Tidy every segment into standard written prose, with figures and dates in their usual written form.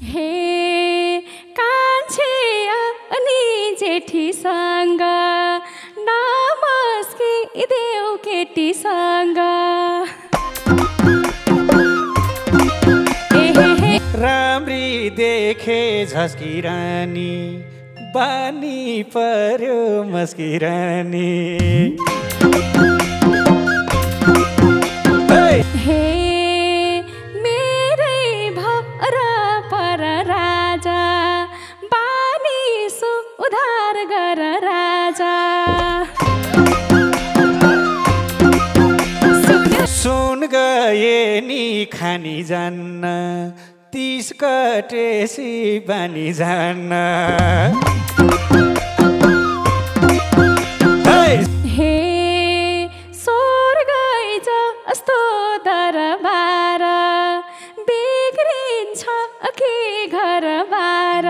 हे कान्छे अनि जेठीसँग नमस्किदेऊ केटीसँग राम्री देखे झस्की रानी बानी पर्यो मस्की रानी हे मेरै भर पर राजा बानी सुधार गर राजा सुन गए नि खानी जान्न 30 कटेसी बानी जान्न हे स्वर्ग जस्तो दरबार बिग्रिन्छ कि घरबार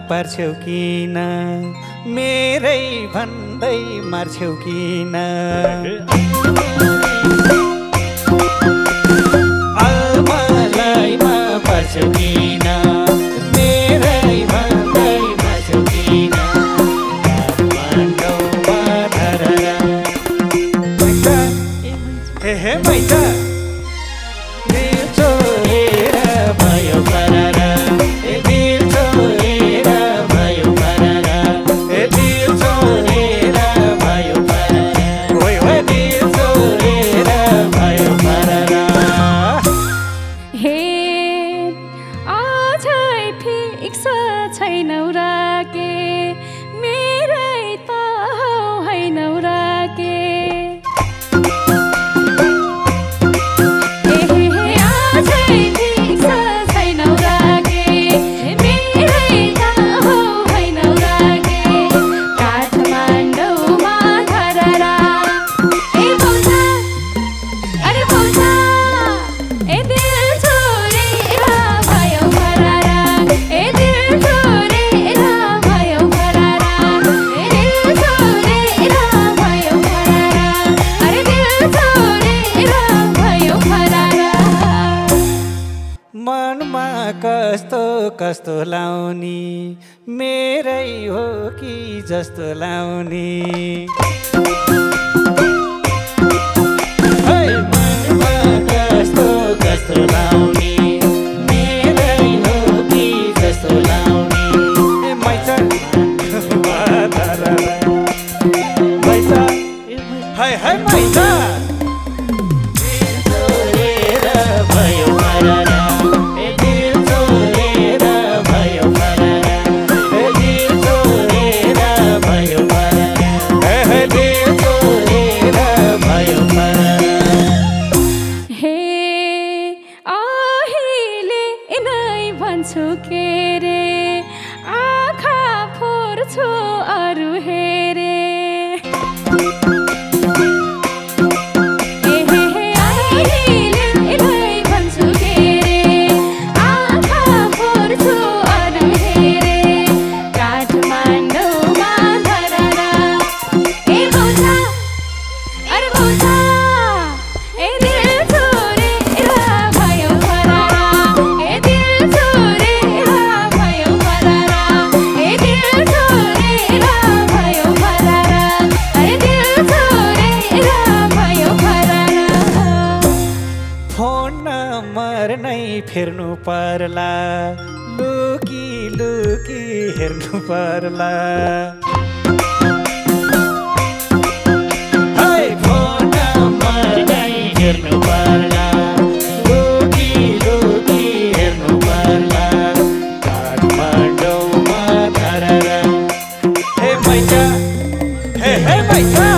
पार्छौ किन मेरै भन्दै मार्छौ किन अलमलैमा पार्छौ किन मेरै भन्दै मार्छौ किन काठमाडौँमा धररा मैसा हे मैसा दिल छोडेर भयो फरारा कस्तो लाउने मेरै हो कि जस्तो लाउने मनमा कस्तो कस्तो लाउने मेरै हो कि जस्तो लाउने मैसा मैसा हाय हाय मैसा भयो फरारा घर नै फेर्नु पर्ला लुकी लुकी हेर्नु पर्ला फोन नम्बर नै हेर्नु पर्ला लुकी लुकी हेर्नु पर्ला काठमाडौँमा धरेर हे मैचा हे मैचा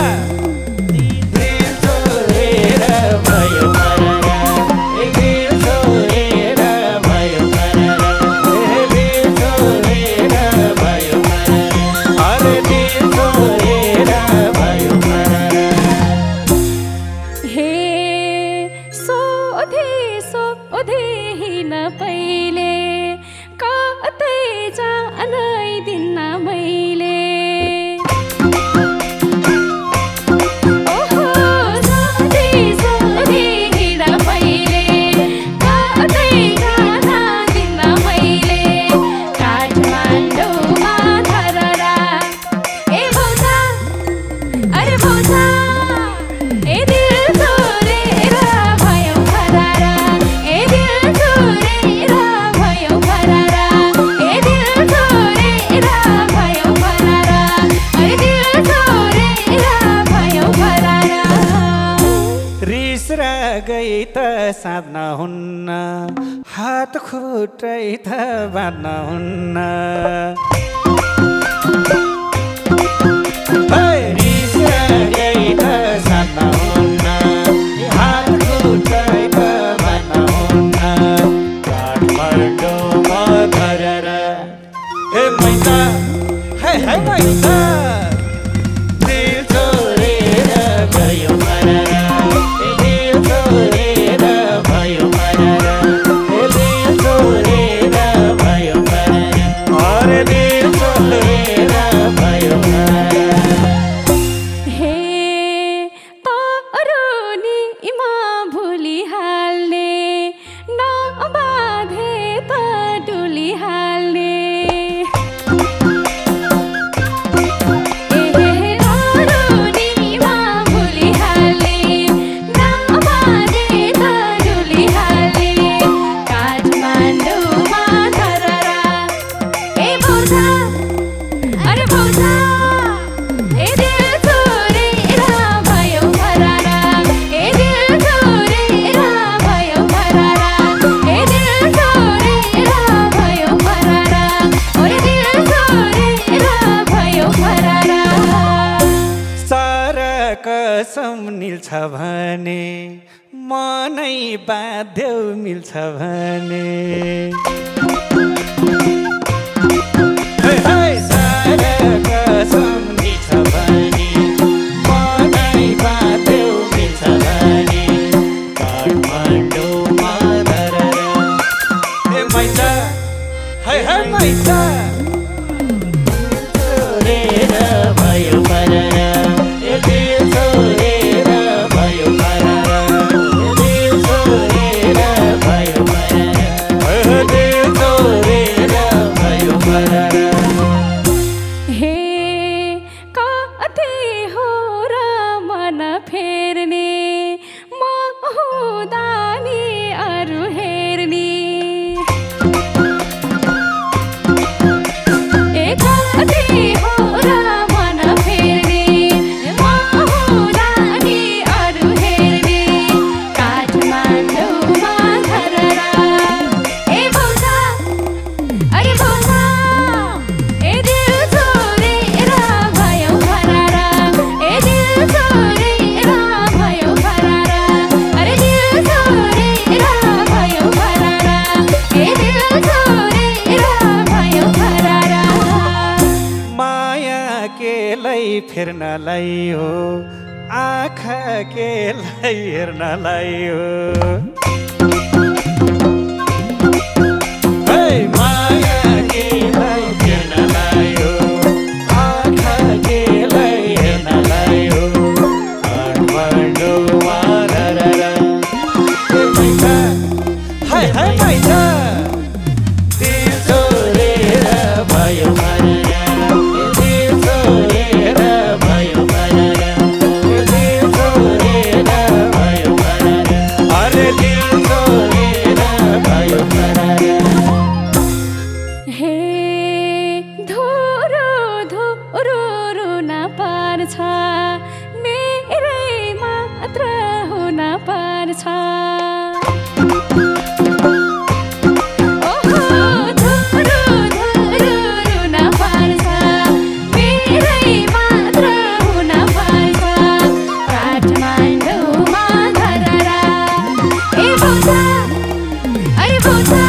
साध्न हुन्न हात खुट्टै त बाँध्न हुन्न रिस गई त साध्न हुन्न हात खुट्टै त बाँध्न हुन्न काठमाडौँमा धरेर हे मैचा हे मैचा दिल छोडेर गयो मरेर कसम निल्छ भने मनै बाध्य मिल्छ भने सारा कसम निल्छ भने मनै बाध्य मिल्छ भने काठमाडौँमा धरेर हे मैचा हे मैचा छोडेर भयो मरेर फेर्नलाई हो आँखा केलाई हेर्नलाई हो माया केलाई फेर्नलाई हो आँखा केलाई हेर्नलाई हो काठमाडौँमा धरेर हे मैचा हे मैचा दिल छोडेर भयो मरेर दिल छोडेर पर्छ ओहो धुरु धुरु रुन पर्छ मेरै मात्र हुन पर्छ काठमाडौँमा धरहरा ए भौजा अरे भौजा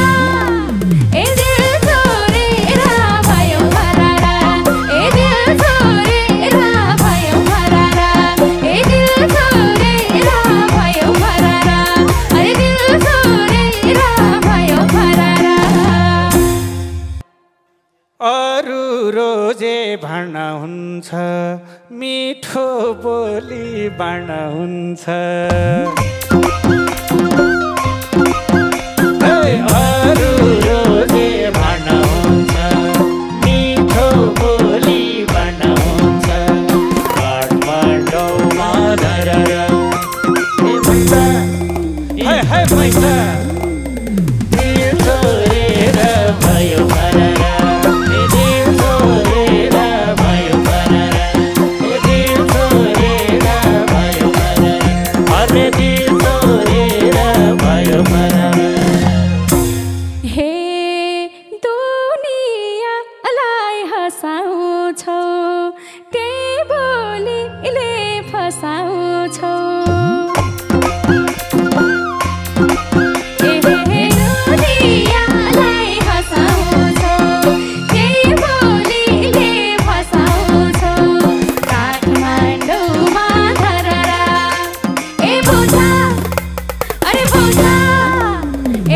ए दिल छोडेर भयो फरारा ए दिल छोडेर भयो फरारा ए दिल छोडेर भयो फरारा अरे दिल छोडेर भयो फरारा अरू रोजे भाँड्न हुन्छ मिठो बोली बाँड्न हुन्छ अरू रोजे भाँड्न हुन्छ मिठो बोली बाँड्न हुन्छ काठमाडौँमा धरहरा ए पैसा हाय हाय पैसा दिल छोडेर भयो फरारा ए दिल छोडेर भयो फरारा ए दिल छोडेर भयो फरारा अरे दिल छोडेर भयो फरारा हे दुनियाँलाई हँसाउँछौ त्यही बोलीले फसाउँछौ हे दुनियाँलाई हँसाउँछौ त्यही बोलीले फसाउँछौ काठमाडौँमा धरहरा ए भौजा अरे भौजा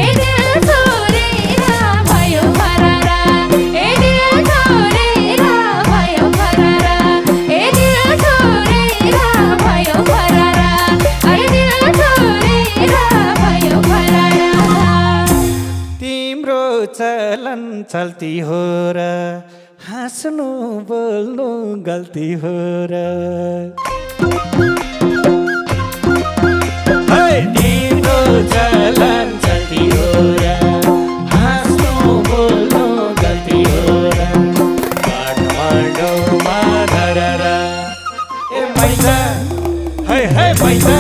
ए दिल छोडेर भयो फरारा ए दिल छोडेर भयो फरारा ए दिल छोडेर भयो फरारा अरे दिल छोडेर भयो फरारा तिम्रो चलन चल्ती हो र हाँस्नु बोल्नु गल्ती हो र तिम्रो चलन चल्ती हो र हाँस्नु बोल्नु गल्ती हो र काठमाडौँमा धरहरा ए पैसा हाय हाय पैसा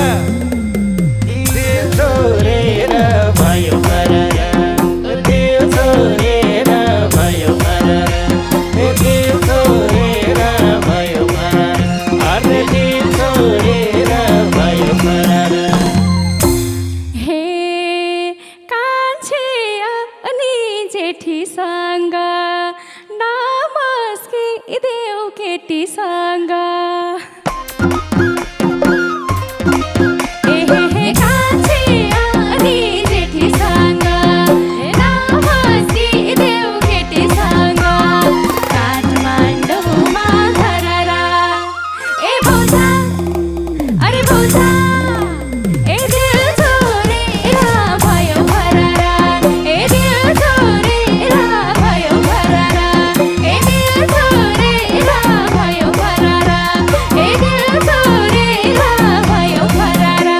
दिल छोडेर भयो फरारा दिल छोडेर भयो फरारा ए दिल छोडेर भयो फरारा अरे दिल छोडेर भयो फरारा हे कान्छे अनि जेठीसँग नमस्किदेऊ केटीसँग हे कान्छे अनि जेठीसँग नमस्किदेऊ केटीसँग काठमाडौँमा धरहरा ए भौजा अरे भौजा ए दिल छोडेर भयो फरारा ए दिल छोडेर भयो फरारा ए दिल छोडेर भयो फरारा ए दिल छोडेर भयो फरारा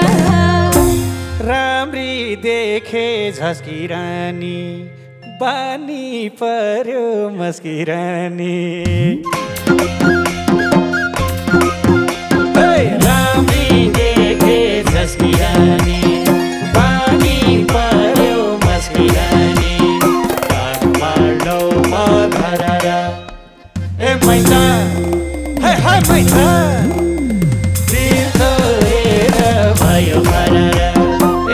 राम्री देखे झस्की रानी बानी पर्यो मस्की रानी राम्री देखे झस्की रानी बानी पर्यो मस्की रानी काठमाडौँमा धरहरा ए पैसा हाय हाय पैसा दिल छोडेर भयो फरारा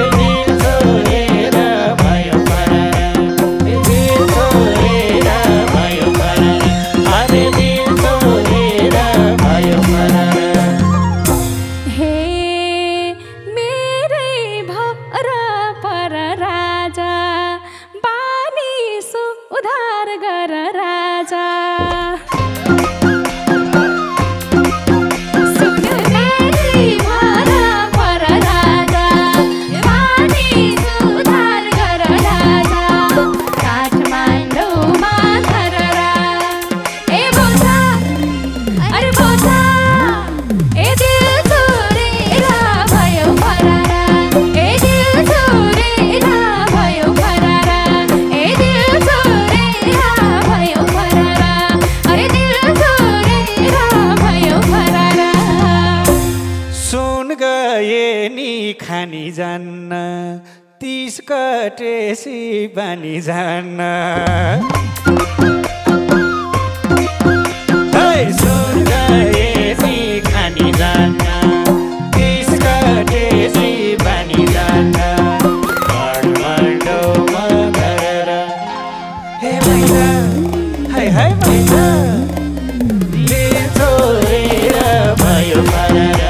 ए दिल छोडेर भयो फरारा ए दिल छोडेर भयो फरारा अरे दिल छोडेर भयो फरारा हे मेरै जान्न 30 कटेसी बानी जान्न स्वर्ग एसी खानी जान्न 30 कटेसी बानी जान्न काठमाडौँमा धरेर हे मैना हाय हाय मैना दिल छोडेर भयो फरार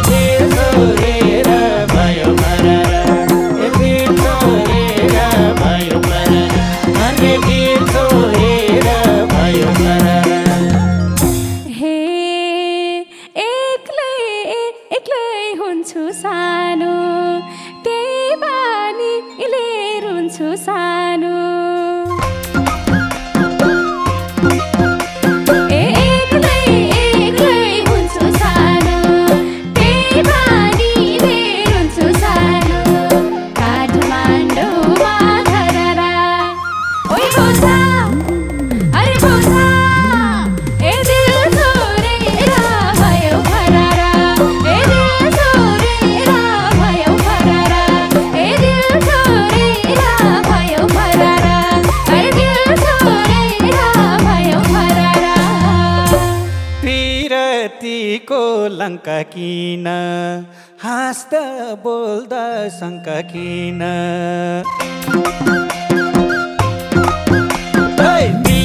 दिल छोडेर भयो फरार दिल छोडेर भयो फरार अरे दिल छोडेर भयो फरार सानो त्यही बानीले रुन्छु सानो एक्लै हुन्छु सानो त्यही बानीले रुन्छु सानो काठमाडौँमा धररा ओइ बोझा अरे बोझा ए दिल छोडेर भयो फरारा ए दिल छोडेर भयो फरारा ए दिल छोडेर भयो फरारा अरे दिल छोडेर भयो फरारा पिरतीको लङ्का किन हाँस्दा बोल्दा शङ्का किन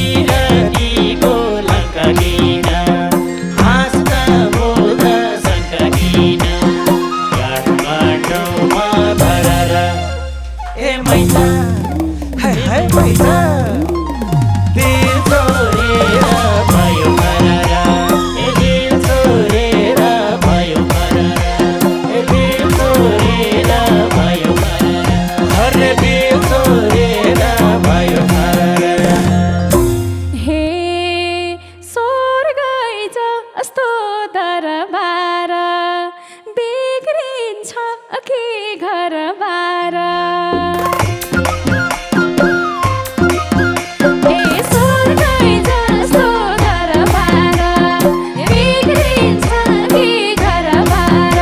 पिरतीको लङ्का किन हाँस्दा बोल्दा शङ्का किन काठमाडौँमा धरेर ए मैना हाय हाय मैना दिल छोडेर भयो फरार ए दिल छोडेर भयो फरार ए दिल छोडेर भयो फरार अरे दिल छोडेर भयो फरार हे स्वर्ग जस्तो दरबार बिग्रिन्छ के घरबार हे स्वर्ग जस्तो दरबार बिग्रिन्छ के घरबार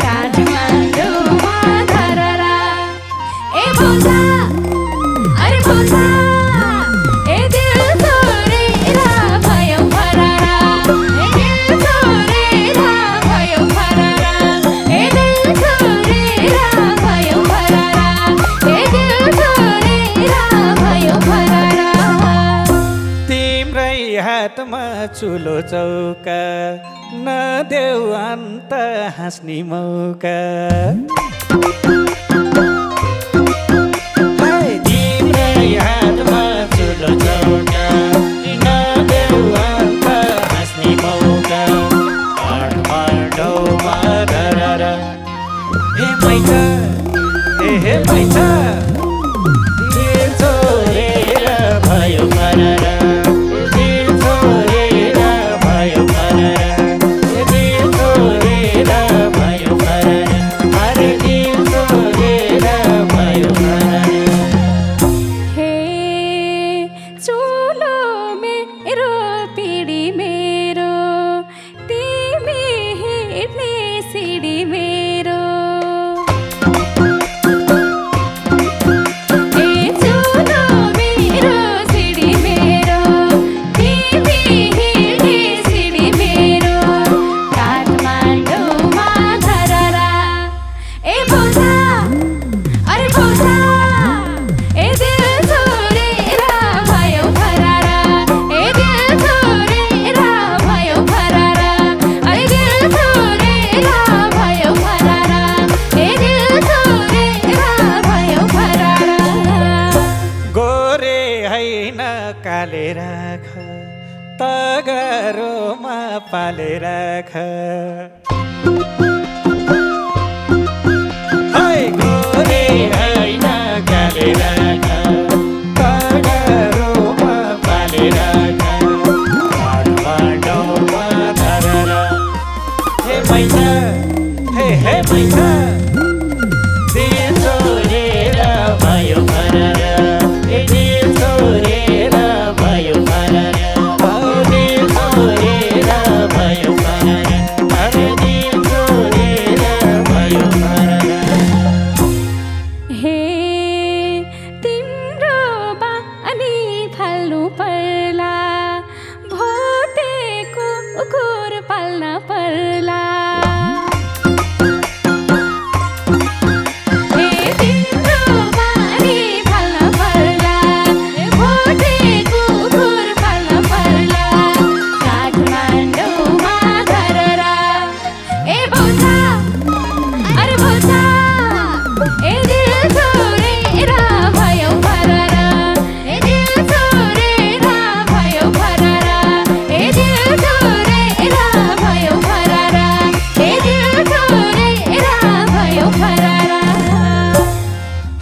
काठमाडौँमा धररा ए बोझा अरे बोझा ए दिल छोडेर भयो फरारा ए दिल छोडेर भयो फरारा ए दिल छोडेर भयो फरारा ए दिल छोडेर भयो फरारा तिम्रै हातमा चुलो चौका नदेऊ अन्त हाँस्ने मौका तिम्रै हातमा चुलो चौका नदेऊ अन्त हाँस्ने मौका काठमाडौँमा धरेर हे मैना हे मैना दिल छोडेर भयो फरार दिल छोडेर भयो फरार दिल छोडेर भयो फरार अरे दिल छोडेर भयो फरार हे चुलो मेरो पिडी मेरो तिमी हिँड्ने सिडी मेरो ए चुलो मेरो सिडी मेरो तिमी हिँड्ने सिडी मेरो काठमाडौँमा धररा ए बोझा अरे बोझा ए दिल छोडेर भयो फरारा ए दिल छोडेर भयो फरारा अरे दिल छोडेर भयो फरारा ए दिल छोडेर भयो फरारा गोरे हैन काले राख तगारोमा पाले राख गोरे हैन काले राख तगारोमा पाले राख काठमाडौँमा धरेर हे मैना हे मैना दिल छोडेर भयो फरार ए दिल छोडेर भयो फरार दिल छोडेर भयो फरार अरे दिल छोडेर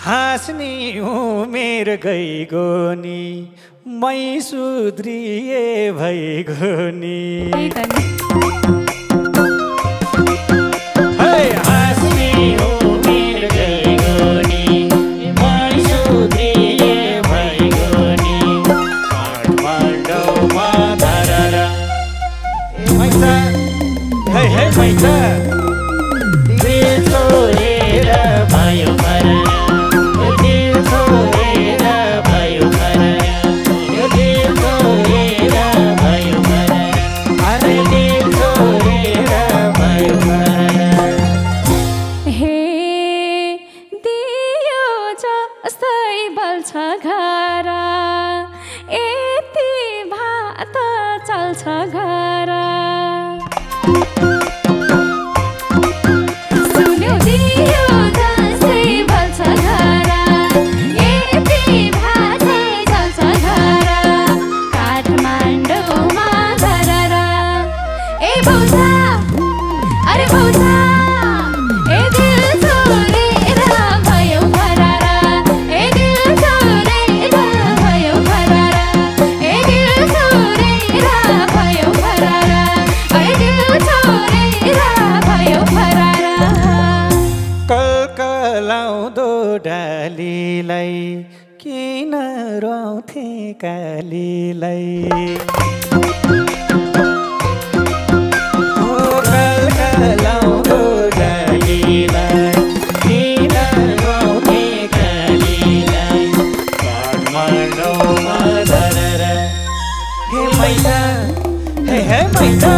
हाँस्ने उमेर गइगो नि मै सुध्रिए भइगो नि हाँस्ने उमेर गइगो नि मै सुध्रिए भइगो नि काठमाडौँमा धरहरा मैसा हे मैसा दिल छोडेर भयो फरहरा दिल छोडेर भयो फरहरा दिल छोडेर भयो फरहरा अरे दिल छोडेर भयो फरहरा हे दियो जस्तै बल्छ घरा यति भात चल्छ घरा सुन्यो दियो जस्तै बल्छ घरा यति भात चल्छ घरा काठमाडौँमा धरहरा ए भौजा अरे भौजा ए दिल छोडेर भयो फरहरा ए दिल छोडेर भयो फरहरा ए दिल छोडेर भयो फरहरा ए दिल छोडेर भयो फरहरा कलकलाउँदो डालीलाई किन रुवाउँथे कालीलाई कलकलाउँदो डालीलाई किन रुवाउँथे कालीलाई काठमाडौँमा धरहरा हे मैसा हे मैसा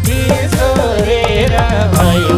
दिल छोडेर भयो